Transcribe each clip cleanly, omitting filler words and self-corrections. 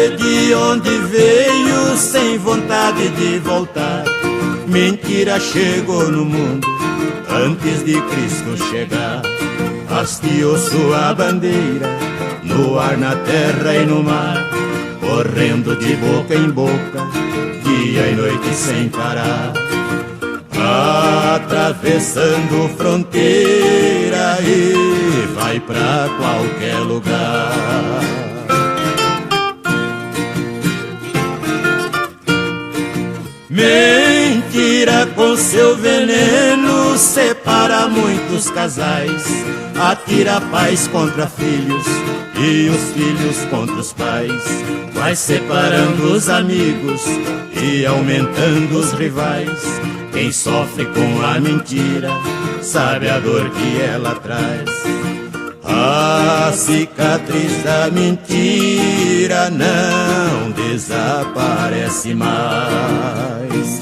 saber de onde veio, sem vontade de voltar. Mentira chegou no mundo antes de Cristo chegar. Hasteou sua bandeira no ar, na terra e no mar, correndo de boca em boca, dia e noite sem parar. Atravessando fronteira e vai pra qualquer lugar. Mentira com seu veneno separa muitos casais, atira pais contra filhos e os filhos contra os pais, vai separando os amigos e aumentando os rivais. Quem sofre com a mentira sabe a dor que ela traz. A cicatriz da mentira não desaparece mais.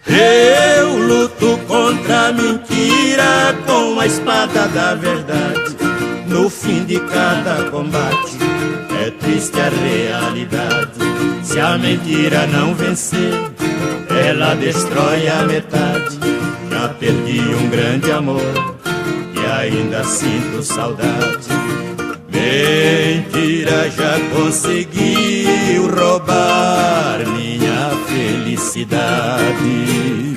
Eu luto contra a mentira com a espada da verdade. No fim de cada combate é triste a realidade. Se a mentira não vencer, ela destrói a metade. Já perdi um grande amor e ainda sinto saudade. Mentira já conseguiu roubar minha felicidade.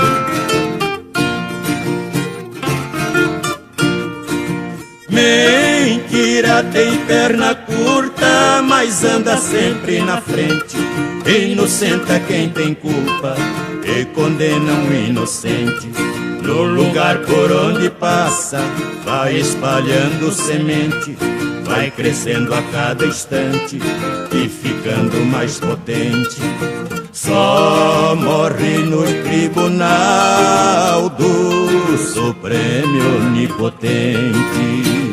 Mentira tem perna curta, mas anda sempre na frente. Inocenta quem tem culpa e condena um inocente. No lugar por onde passa, vai espalhando semente, vai crescendo a cada instante e ficando mais potente. Só morre no tribunal do Supremo Onipotente.